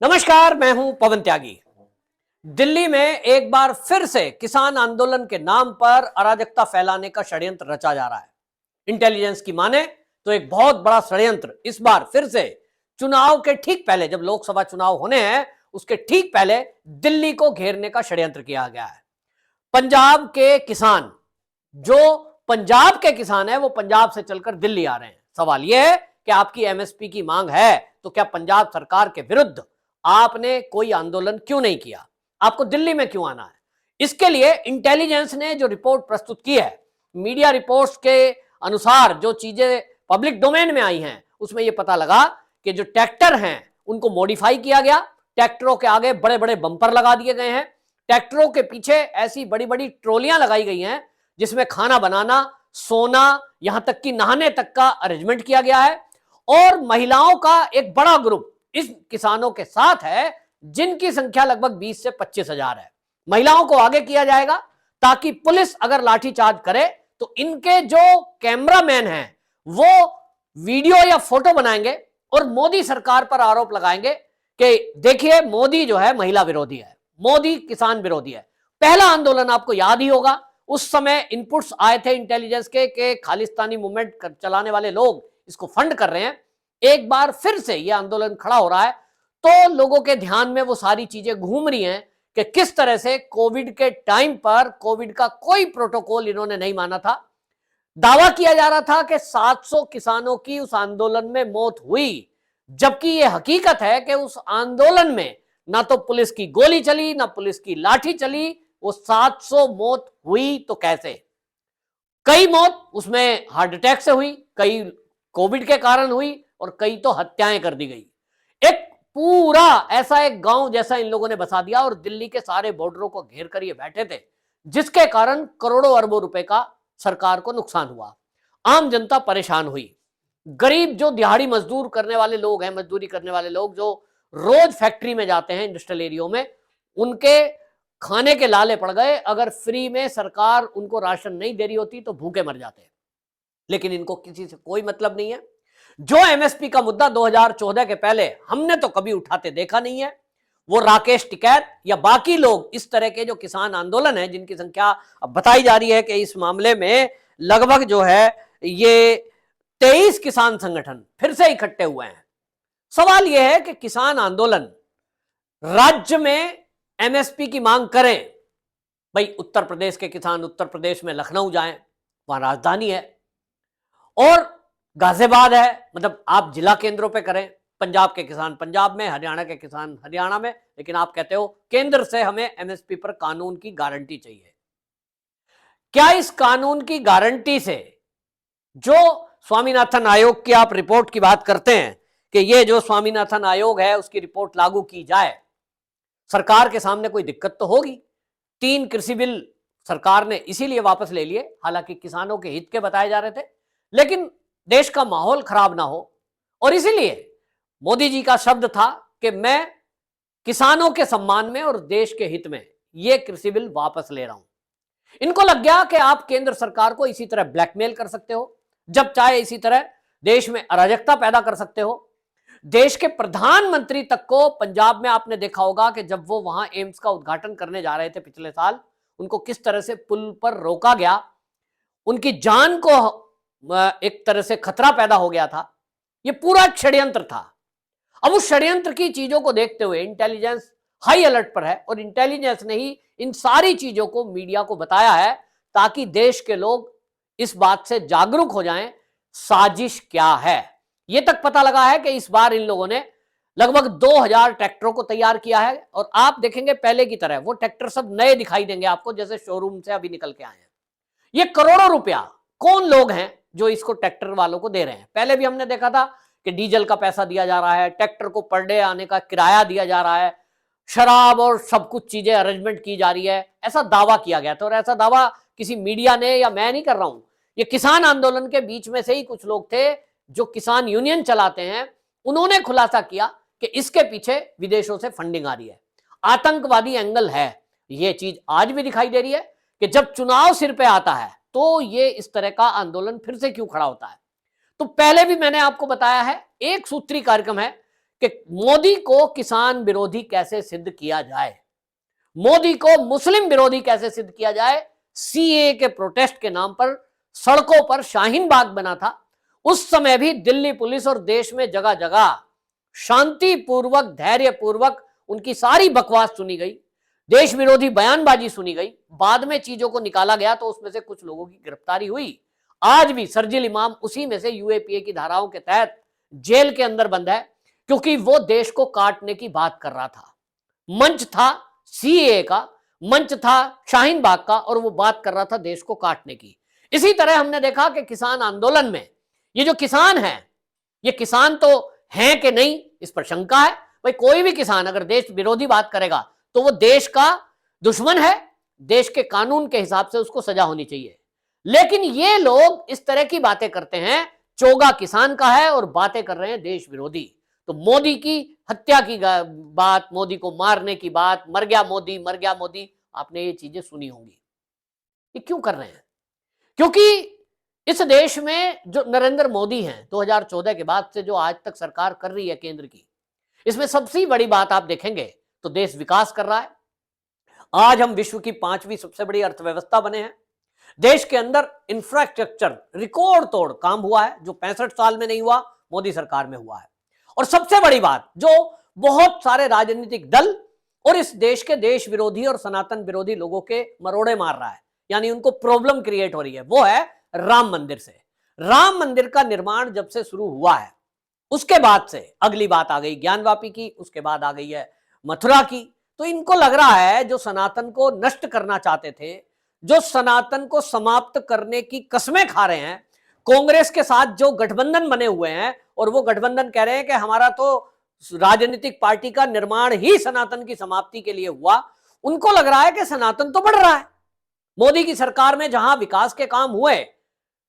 नमस्कार, मैं हूं पवन त्यागी। दिल्ली में एक बार फिर से किसान आंदोलन के नाम पर अराजकता फैलाने का षड्यंत्र रचा जा रहा है। इंटेलिजेंस की माने तो एक बहुत बड़ा षड्यंत्र इस बार फिर से चुनाव के ठीक पहले, जब लोकसभा चुनाव होने हैं उसके ठीक पहले दिल्ली को घेरने का षड्यंत्र किया गया है। पंजाब के किसान, जो पंजाब के किसान है, वो पंजाब से चलकर दिल्ली आ रहे हैं। सवाल यह है कि आपकी एमएसपी की मांग है तो क्या पंजाब सरकार के विरुद्ध आपने कोई आंदोलन क्यों नहीं किया? आपको दिल्ली में क्यों आना है? इसके लिए इंटेलिजेंस ने जो रिपोर्ट प्रस्तुत की है, मीडिया रिपोर्ट्स के अनुसार जो चीजें पब्लिक डोमेन में आई हैं, उसमें यह पता लगा कि जो ट्रैक्टर हैं उनको मॉडिफाई किया गया। ट्रैक्टरों के आगे बड़े बड़े बंपर लगा दिए गए हैं। ट्रैक्टरों के पीछे ऐसी बड़ी बड़ी ट्रॉलियां लगाई गई हैं जिसमें खाना बनाना, सोना, यहां तक कि नहाने तक का अरेंजमेंट किया गया है। और महिलाओं का एक बड़ा ग्रुप इस किसानों के साथ है, जिनकी संख्या लगभग 20 से 25 हजार है। महिलाओं को आगे किया जाएगा ताकि पुलिस अगर लाठीचार्ज करे तो इनके जो कैमरामैन हैं वो वीडियो या फोटो बनाएंगे और मोदी सरकार पर आरोप लगाएंगे कि देखिए मोदी जो है महिला विरोधी है, मोदी किसान विरोधी है। पहला आंदोलन आपको याद ही होगा, उस समय इनपुट्स आए थे इंटेलिजेंस के खालिस्तानी मूवमेंट चलाने वाले लोग इसको फंड कर रहे हैं। एक बार फिर से यह आंदोलन खड़ा हो रहा है तो लोगों के ध्यान में वो सारी चीजें घूम रही हैं कि किस तरह से कोविड के टाइम पर कोविड का कोई प्रोटोकॉल इन्होंने नहीं माना था। दावा किया जा रहा था कि 700 किसानों की उस आंदोलन में मौत हुई, जबकि यह हकीकत है कि उस आंदोलन में ना तो पुलिस की गोली चली, ना पुलिस की लाठी चली। वो 700 मौत हुई तो कैसे? कई मौत उसमें हार्ट अटैक से हुई, कई कोविड के कारण हुई और कई तो हत्याएं कर दी गई। एक पूरा ऐसा एक गांव जैसा इन लोगों ने बसा दिया और दिल्ली के सारे बॉर्डरों को घेर कर ये बैठे थे, जिसके कारण करोड़ों अरबों रुपए का सरकार को नुकसान हुआ। आम जनता परेशान हुई। गरीब जो दिहाड़ी मजदूर करने वाले लोग हैं, मजदूरी करने वाले लोग जो रोज फैक्ट्री में जाते हैं, इंडस्ट्रियल एरिया में, उनके खाने के लाले पड़ गए। अगर फ्री में सरकार उनको राशन नहीं दे रही होती तो भूखे मर जाते हैं। लेकिन इनको किसी से कोई मतलब नहीं है। जो एमएसपी का मुद्दा 2014 के पहले हमने तो कभी उठाते देखा नहीं है, वो राकेश टिकैत या बाकी लोग इस तरह के जो किसान आंदोलन है, जिनकी संख्या अब बताई जा रही है कि इस मामले में लगभग जो है ये 23 किसान संगठन फिर से इकट्ठे हुए हैं। सवाल यह है कि किसान आंदोलन राज्य में एमएसपी की मांग करें। भाई उत्तर प्रदेश के किसान उत्तर प्रदेश में लखनऊ जाएं, वहां राजधानी है, और गाजियाबाद है, मतलब आप जिला केंद्रों पे करें। पंजाब के किसान पंजाब में, हरियाणा के किसान हरियाणा में, लेकिन आप कहते हो केंद्र से हमें एमएसपी पर कानून की गारंटी चाहिए। क्या इस कानून की गारंटी से, जो स्वामीनाथन आयोग की आप रिपोर्ट की बात करते हैं कि ये जो स्वामीनाथन आयोग है उसकी रिपोर्ट लागू की जाए, सरकार के सामने कोई दिक्कत तो होगी? 3 कृषि बिल सरकार ने इसीलिए वापस ले लिए, हालांकि किसानों के हित के बताए जा रहे थे, लेकिन देश का माहौल खराब ना हो, और इसीलिए मोदी जी का शब्द था कि मैं किसानों के सम्मान में और देश के हित में यह कृषि बिल वापस ले रहा हूं। इनको लग गया कि आप केंद्र सरकार को इसी तरह ब्लैकमेल कर सकते हो, जब चाहे इसी तरह देश में अराजकता पैदा कर सकते हो। देश के प्रधानमंत्री तक को पंजाब में आपने देखा होगा कि जब वो वहां एम्स का उद्घाटन करने जा रहे थे पिछले साल, उनको किस तरह से पुल पर रोका गया, उनकी जान को एक तरह से खतरा पैदा हो गया था। यह पूरा षड्यंत्र था। अब उस षड्यंत्र की चीजों को देखते हुए इंटेलिजेंस हाई अलर्ट पर है, और इंटेलिजेंस ने ही इन सारी चीजों को मीडिया को बताया है ताकि देश के लोग इस बात से जागरूक हो जाएं साजिश क्या है। यह तक पता लगा है कि इस बार इन लोगों ने लगभग 2000 ट्रैक्टरों को तैयार किया है, और आप देखेंगे पहले की तरह वो ट्रैक्टर सब नए दिखाई देंगे आपको, जैसे शोरूम से अभी निकल के आए हैं। ये करोड़ों रुपया कौन लोग हैं जो इसको ट्रैक्टर वालों को दे रहे हैं? पहले भी हमने देखा था कि डीजल का पैसा दिया जा रहा है, ट्रैक्टर को पर डे आने का किराया दिया जा रहा है, शराब और सब कुछ चीजें अरेंजमेंट की जा रही है, ऐसा दावा किया गया था। और ऐसा दावा किसी मीडिया ने, या मैं नहीं कर रहा हूं, ये किसान आंदोलन के बीच में से ही कुछ लोग थे जो किसान यूनियन चलाते हैं, उन्होंने खुलासा किया कि इसके पीछे विदेशों से फंडिंग आ रही है, आतंकवादी एंगल है। यह चीज आज भी दिखाई दे रही है कि जब चुनाव सिर पे आता है तो ये इस तरह का आंदोलन फिर से क्यों खड़ा होता है। तो पहले भी मैंने आपको बताया है, एक सूत्री कार्यक्रम है कि मोदी को किसान विरोधी कैसे सिद्ध किया जाए, मोदी को मुस्लिम विरोधी कैसे सिद्ध किया जाए। सीए के प्रोटेस्ट के नाम पर सड़कों पर शाहीन बाग बना था। उस समय भी दिल्ली पुलिस और देश में जगह जगह शांतिपूर्वक, धैर्यपूर्वक उनकी सारी बकवास सुनी गई, देश विरोधी बयानबाजी सुनी गई। बाद में चीजों को निकाला गया तो उसमें से कुछ लोगों की गिरफ्तारी हुई। आज भी शर्जील इमाम उसी में से यूएपीए की धाराओं के तहत जेल के अंदर बंद है, क्योंकि वो देश को काटने की बात कर रहा था। मंच था सीए का, मंच था शाहीन बाग का, और वो बात कर रहा था देश को काटने की। इसी तरह हमने देखा कि किसान आंदोलन में ये जो किसान है, ये किसान तो हैं कि नहीं, इस पर शंका है। भाई कोई भी किसान अगर देश विरोधी बात करेगा तो वो देश का दुश्मन है, देश के कानून के हिसाब से उसको सजा होनी चाहिए। लेकिन ये लोग इस तरह की बातें करते हैं, चोगा किसान का है और बातें कर रहे हैं देश विरोधी। तो मोदी की हत्या की बात, मोदी को मारने की बात, मर गया मोदी, मर गया मोदी, आपने ये चीजें सुनी होंगी। ये क्यों कर रहे हैं? क्योंकि इस देश में जो नरेंद्र मोदी हैं 2014 के बाद से जो आज तक सरकार कर रही है केंद्र की, इसमें सबसे बड़ी बात आप देखेंगे तो देश विकास कर रहा है। आज हम विश्व की 5वीं सबसे बड़ी अर्थव्यवस्था बने हैं। देश के अंदर इंफ्रास्ट्रक्चर रिकॉर्ड तोड़ काम हुआ है, जो 65 साल में नहीं हुआ, मोदी सरकार में हुआ है। और सबसे बड़ी बात, जो बहुत सारे राजनीतिक दल और इस देश के देश विरोधी और सनातन विरोधी लोगों के मरोड़े मार रहा है, यानी उनको प्रॉब्लम क्रिएट हो रही है, वो है राम मंदिर से। राम मंदिर का निर्माण जब से शुरू हुआ है, उसके बाद से अगली बात आ गई ज्ञानवापी की, उसके बाद आ गई है मथुरा की। तो इनको लग रहा है जो सनातन को नष्ट करना चाहते थे, जो सनातन को समाप्त करने की कस्में खा रहे हैं, कांग्रेस के साथ जो गठबंधन बने हुए हैं, और वो गठबंधन कह रहे हैं कि हमारा तो राजनीतिक पार्टी का निर्माण ही सनातन की समाप्ति के लिए हुआ, उनको लग रहा है कि सनातन तो बढ़ रहा है। मोदी की सरकार में जहां विकास के काम हुए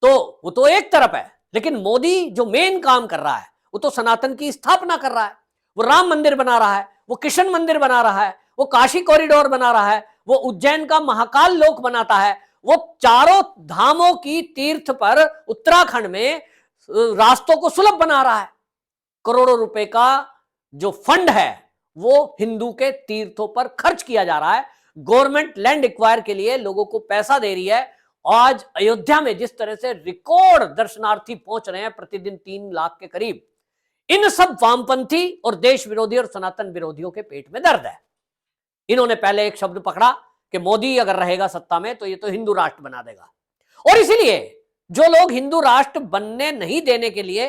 तो वो तो एक तरफ है, लेकिन मोदी जो मेन काम कर रहा है वो तो सनातन की स्थापना कर रहा है। वो राम मंदिर बना रहा है, वो कृष्ण मंदिर बना रहा है, वो काशी कॉरिडोर बना रहा है, वो उज्जैन का महाकाल लोक बनाता है, वो चारों धामों की तीर्थ पर उत्तराखंड में रास्तों को सुलभ बना रहा है। करोड़ों रुपए का जो फंड है वो हिंदू के तीर्थों पर खर्च किया जा रहा है। गवर्नमेंट लैंड एक्वायर के लिए लोगों को पैसा दे रही है। आज अयोध्या में जिस तरह से रिकॉर्ड दर्शनार्थी पहुंच रहे हैं, प्रतिदिन 3 लाख के करीब, इन सब वामपंथी और देश विरोधी और सनातन विरोधियों के पेट में दर्द है। इन्होंने पहले एक शब्द पकड़ा कि मोदी अगर रहेगा सत्ता में तो ये तो हिंदू राष्ट्र बना देगा, और इसीलिए जो लोग हिंदू राष्ट्र बनने नहीं देने के लिए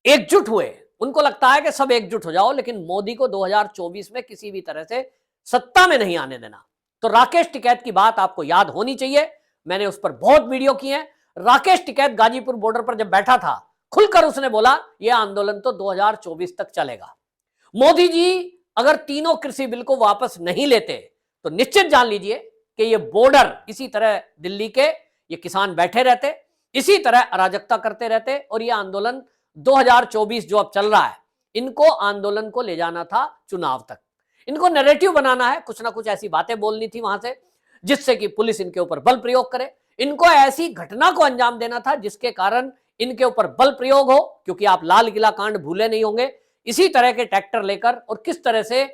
एकजुट हुए, उनको लगता है कि सब एकजुट हो जाओ, लेकिन मोदी को 2024 में किसी भी तरह से सत्ता में नहीं आने देना। तो राकेश टिकैत की बात आपको याद होनी चाहिए, मैंने उस पर बहुत वीडियो किए हैं। राकेश टिकैत गाजीपुर बॉर्डर पर जब बैठा था, खुलकर उसने बोला यह आंदोलन तो 2024 तक चलेगा। मोदी जी अगर तीनों कृषि बिल को वापस नहीं लेते तो निश्चित जान लीजिए कि ये बॉर्डर इसी तरह दिल्ली के ये किसान बैठे रहते, इसी तरह अराजकता करते रहते, और ये आंदोलन 2024 जो अब चल रहा है, इनको आंदोलन को ले जाना था चुनाव तक। इनको नैरेटिव बनाना है, कुछ ना कुछ ऐसी बातें बोलनी थी वहां से जिससे कि पुलिस इनके ऊपर बल प्रयोग करे। इनको ऐसी घटना को अंजाम देना था जिसके कारण इनके ऊपर बल प्रयोग हो, क्योंकि आप लाल किला कांड भूले नहीं होंगे। इसी तरह के ट्रैक्टर लेकर और किस तरह से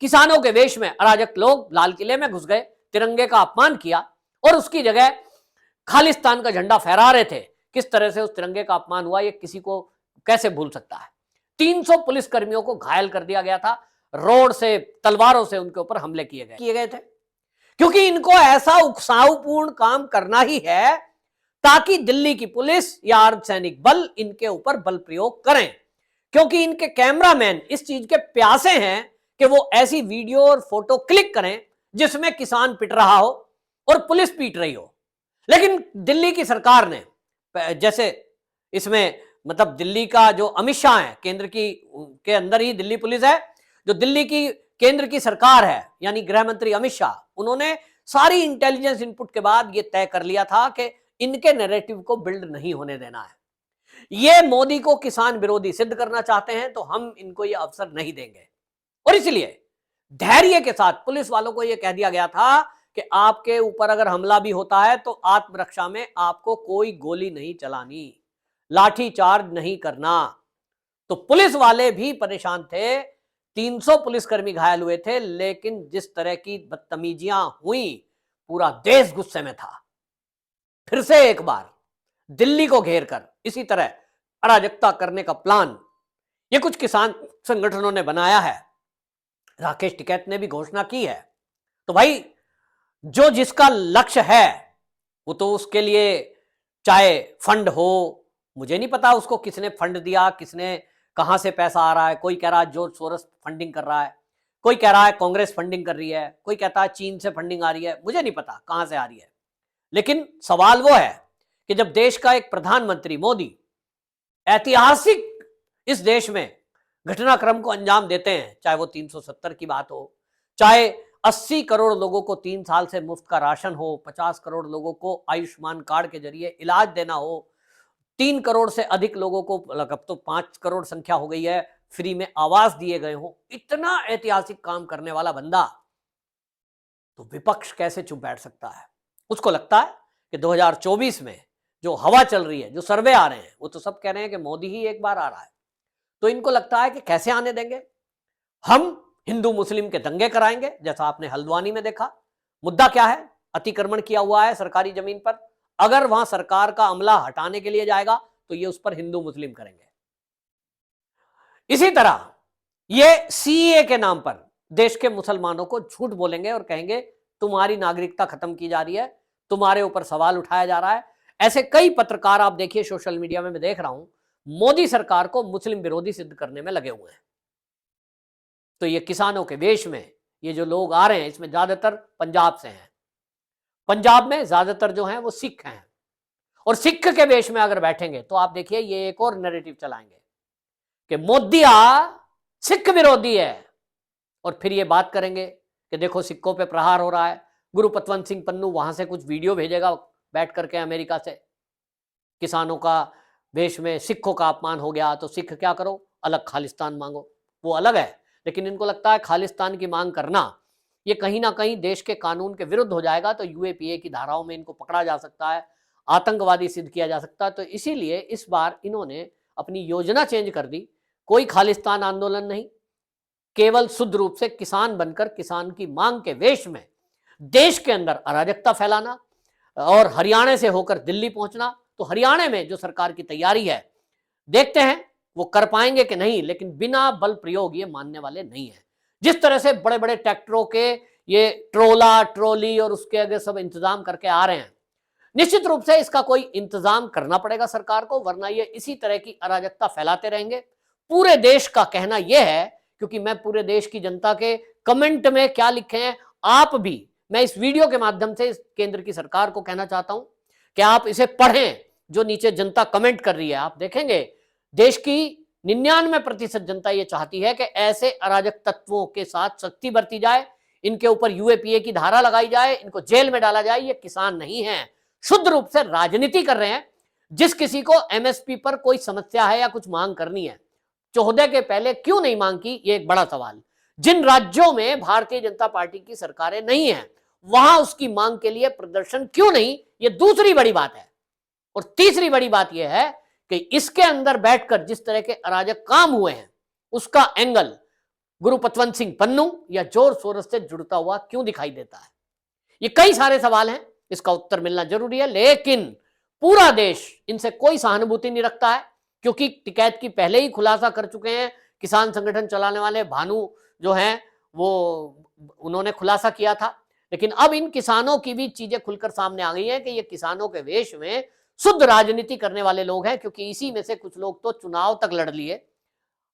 किसानों के वेश में अराजक लोग लाल किले में घुस गए, तिरंगे का अपमान किया और उसकी जगह खालिस्तान का झंडा फहरा रहे थे। किस तरह से उस तिरंगे का अपमान हुआ, ये किसी को कैसे भूल सकता है। 300 पुलिस कर्मियों को घायल कर दिया गया था, रोड से तलवारों से उनके ऊपर हमले किए गए थे, क्योंकि इनको ऐसा उकसाऊपूर्ण काम करना ही है ताकि दिल्ली की पुलिस या अर्धसैनिक बल इनके ऊपर बल प्रयोग करें, क्योंकि इनके कैमरामैन इस चीज के प्यासे हैं कि वो ऐसी वीडियो और फोटो क्लिक करें जिसमें किसान पिट रहा हो और पुलिस पीट रही हो। लेकिन दिल्ली की सरकार ने, जैसे इसमें मतलब दिल्ली का जो अमित शाह है, केंद्र की के अंदर ही दिल्ली पुलिस है, जो दिल्ली की केंद्र की सरकार है यानी गृह मंत्री अमित शाह, उन्होंने सारी इंटेलिजेंस इनपुट के बाद ये तय कर लिया था कि इनके नैरेटिव को बिल्ड नहीं होने देना है। ये मोदी को किसान विरोधी सिद्ध करना चाहते हैं तो हम इनको ये अवसर नहीं देंगे। और इसलिए धैर्य के साथ पुलिस वालों को यह कह दिया गया था कि आपके ऊपर अगर हमला भी होता है तो आत्मरक्षा में आपको कोई गोली नहीं चलानी, लाठी चार्ज नहीं करना, तो पुलिस वाले भी परेशान थे, 300 पुलिसकर्मी घायल हुए थे, लेकिन जिस तरह की बदतमीजियां हुई, पूरा देश गुस्से में था। फिर से एक बार दिल्ली को घेरकर इसी तरह अराजकता करने का प्लान ये कुछ किसान संगठनों ने बनाया है। राकेश टिकैत ने भी घोषणा की है। तो भाई जो जिसका लक्ष्य है वो तो उसके लिए चाहे फंड हो, मुझे नहीं पता उसको किसने फंड दिया, किसने कहां से पैसा आ रहा है। कोई कह रहा है जॉर्ज सोरस फंडिंग कर रहा है, कोई कह रहा है कांग्रेस फंडिंग कर रही है, कोई कहता है चीन से फंडिंग आ रही है, मुझे नहीं पता कहां से आ रही है। लेकिन सवाल वो है कि जब देश का एक प्रधानमंत्री मोदी ऐतिहासिक इस देश में घटनाक्रम को अंजाम देते हैं, चाहे वो 370 की बात हो, चाहे 80 करोड़ लोगों को 3 साल से मुफ्त का राशन हो, 50 करोड़ लोगों को आयुष्मान कार्ड के जरिए इलाज देना हो, 3 करोड़ से अधिक लोगों को, अब तो 5 करोड़ संख्या हो गई है, फ्री में आवास दिए गए हो, इतना ऐतिहासिक काम करने वाला बंदा, तो विपक्ष कैसे चुप बैठ सकता है? उसको लगता है कि 2024 में जो हवा चल रही है, जो सर्वे आ रहे हैं, वो तो सब कह रहे हैं कि मोदी ही एक बार आ रहा है। तो इनको लगता है कि कैसे आने देंगे, हम हिंदू मुस्लिम के दंगे कराएंगे, जैसा आपने हल्द्वानी में देखा। मुद्दा क्या है? अतिक्रमण किया हुआ है सरकारी जमीन पर, अगर वहां सरकार का अमला हटाने के लिए जाएगा तो ये उस पर हिंदू मुस्लिम करेंगे। इसी तरह ये सीए के नाम पर देश के मुसलमानों को झूठ बोलेंगे और कहेंगे तुम्हारी नागरिकता खत्म की जा रही है, तुम्हारे ऊपर सवाल उठाया जा रहा है। ऐसे कई पत्रकार आप देखिए सोशल मीडिया में, मैं देख रहा हूं, मोदी सरकार को मुस्लिम विरोधी सिद्ध करने में लगे हुए हैं। तो ये किसानों के वेश में ये जो लोग आ रहे हैं, इसमें ज्यादातर पंजाब से हैं। पंजाब में ज्यादातर जो हैं वो सिख हैं, और सिख के वेश में अगर बैठेंगे तो आप देखिए ये एक और नैरेटिव चलाएंगे कि मोदी सिख विरोधी है, और फिर ये बात करेंगे कि देखो सिखों पे प्रहार हो रहा है। गुरु पतवंत सिंह पन्नू वहां से कुछ वीडियो भेजेगा बैठ करके अमेरिका से, किसानों का वेश में सिखों का अपमान हो गया तो सिख क्या करो, अलग खालिस्तान मांगो। वो अलग है, लेकिन इनको लगता है खालिस्तान की मांग करना ये कहीं ना कहीं देश के कानून के विरुद्ध हो जाएगा, तो यूएपीए की धाराओं में इनको पकड़ा जा सकता है, आतंकवादी सिद्ध किया जा सकता है। तो इसीलिए इस बार इन्होंने अपनी योजना चेंज कर दी। कोई खालिस्तान आंदोलन नहीं, केवल शुद्ध रूप से किसान बनकर किसान की मांग के वेश में देश के अंदर अराजकता फैलाना और हरियाणा से होकर दिल्ली पहुंचना। तो हरियाणा में जो सरकार की तैयारी है, देखते हैं वो कर पाएंगे कि नहीं, लेकिन बिना बल प्रयोग ये मानने वाले नहीं है। जिस तरह से बड़े बड़े ट्रैक्टरों के ये ट्रोला ट्रॉली और उसके आगे सब इंतजाम करके आ रहे हैं, निश्चित रूप से इसका कोई इंतजाम करना पड़ेगा सरकार को, वरना ये इसी तरह की अराजकता फैलाते रहेंगे। पूरे देश का कहना यह है, क्योंकि मैं पूरे देश की जनता के कमेंट में क्या लिखे हैं आप भी, मैं इस वीडियो के माध्यम से इस केंद्र की सरकार को कहना चाहता हूं कि आप इसे पढ़ें। जो नीचे जनता कमेंट कर रही है, आप देखेंगे देश की 99% जनता यह चाहती है कि ऐसे अराजक तत्वों के साथ सख्ती बरती जाए, इनके ऊपर यूएपीए की धारा लगाई जाए, इनको जेल में डाला जाए। ये किसान नहीं है, शुद्ध रूप से राजनीति कर रहे हैं। जिस किसी को एमएसपी पर कोई समस्या है या कुछ मांग करनी है, 14 के पहले क्यों नहीं मांग की, ये एक बड़ा सवाल। जिन राज्यों में भारतीय जनता पार्टी की सरकारें नहीं है, वहां उसकी मांग के लिए प्रदर्शन क्यों नहीं, ये दूसरी बड़ी बात है। और तीसरी बड़ी बात यह है कि इसके अंदर बैठकर जिस तरह के अराजक काम हुए हैं, उसका एंगल गुरु पतवंत सिंह पन्नू या जॉर्ज सोरस से जुड़ता हुआ क्यों दिखाई देता है। ये कई सारे सवाल हैं, इसका उत्तर मिलना जरूरी है। लेकिन पूरा देश इनसे कोई सहानुभूति नहीं रखता है, क्योंकि टिकैत की पहले ही खुलासा कर चुके हैं किसान संगठन चलाने वाले भानु जो हैं, वो उन्होंने खुलासा किया था। लेकिन अब इन किसानों की भी चीजें खुलकर सामने आ गई हैं कि ये किसानों के वेश में शुद्ध राजनीति करने वाले लोग हैं, क्योंकि इसी में से कुछ लोग तो चुनाव तक लड़ लिए,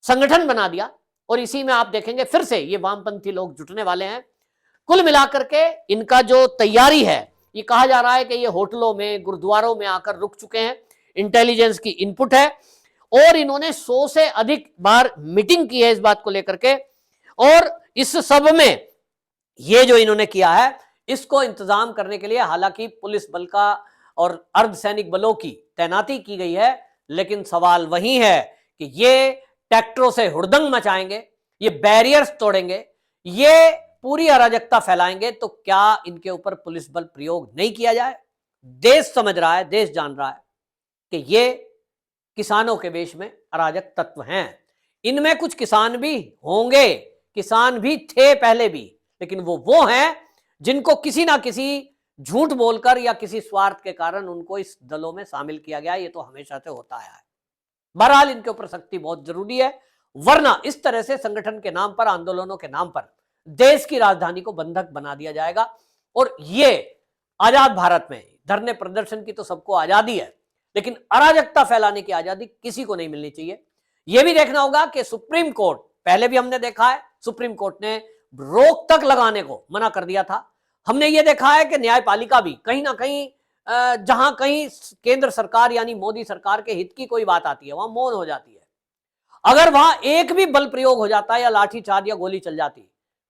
संगठन बना दिया, और इसी में आप देखेंगे फिर से ये वामपंथी लोग जुटने वाले हैं। कुल मिलाकर के इनका जो तैयारी है, ये कहा जा रहा है कि ये होटलों में गुरुद्वारों में आकर रुक चुके हैं, इंटेलिजेंस की इनपुट है, और इन्होंने 100 से अधिक बार मीटिंग की है इस बात को लेकर के। और इस सब में ये जो इन्होंने किया है, इसको इंतजाम करने के लिए हालांकि पुलिस बल का और अर्धसैनिक बलों की तैनाती की गई है, लेकिन सवाल वही है कि ये ट्रैक्टरों से हुड़दंग मचाएंगे, ये बैरियर्स तोड़ेंगे, ये पूरी अराजकता फैलाएंगे, तो क्या इनके ऊपर पुलिस बल प्रयोग नहीं किया जाए? देश समझ रहा है, देश जान रहा है कि ये किसानों के वेश में अराजक तत्व हैं। इनमें कुछ किसान भी होंगे, किसान भी थे पहले भी, लेकिन वो हैं जिनको किसी ना किसी झूठ बोलकर या किसी स्वार्थ के कारण उनको इस दलों में शामिल किया गया। ये तो हमेशा से होता आया है। बहरहाल इनके ऊपर सख्ती बहुत जरूरी है, वरना इस तरह से संगठन के नाम पर, आंदोलनों के नाम पर देश की राजधानी को बंधक बना दिया जाएगा। और ये आजाद भारत में धरने प्रदर्शन की तो सबको आजादी है, लेकिन अराजकता फैलाने की आजादी किसी को नहीं मिलनी चाहिए। यह भी देखना होगा कि सुप्रीम कोर्ट, पहले भी हमने देखा है सुप्रीम कोर्ट ने रोक तक लगाने को मना कर दिया था। हमने यह देखा है कि न्यायपालिका भी कहीं ना कहीं जहां कहीं केंद्र सरकार यानी मोदी सरकार के हित की कोई बात आती है वहां मौन हो जाती है। अगर वहां एक भी बल प्रयोग हो जाता या लाठीचार्ज या गोली चल जाती,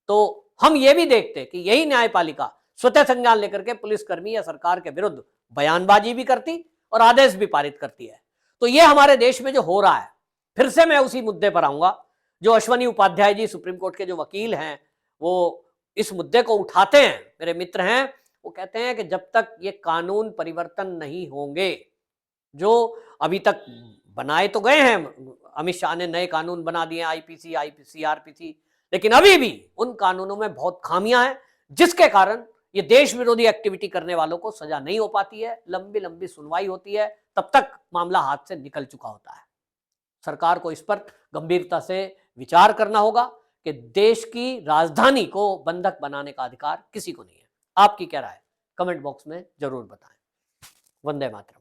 तो हम यह भी देखते कि यही न्यायपालिका स्वतः संज्ञान लेकर के पुलिसकर्मी या सरकार के विरुद्ध बयानबाजी भी करती और आदेश भी पारित करती है। तो यह हमारे देश में जो हो रहा है, फिर से मैं उसी मुद्दे पर आऊंगा। जो अश्वनी उपाध्याय जी सुप्रीम कोर्ट के जो वकील हैं, वो इस मुद्दे को उठाते हैं, मेरे मित्र हैं, वो कहते हैं कि जब तक ये कानून परिवर्तन नहीं होंगे, जो अभी तक बनाए तो गए हैं, अमित शाह ने नए कानून बना दिए, आईपीसी, आरपीसी, लेकिन अभी भी उन कानूनों में बहुत खामियां हैं, जिसके कारण ये देश विरोधी एक्टिविटी करने वालों को सजा नहीं हो पाती है। लंबी लंबी सुनवाई होती है, तब तक मामला हाथ से निकल चुका होता है। सरकार को इस पर गंभीरता से विचार करना होगा कि देश की राजधानी को बंधक बनाने का अधिकार किसी को नहीं है। आपकी क्या राय? कमेंट बॉक्स में जरूर बताएं। वंदे मातरम।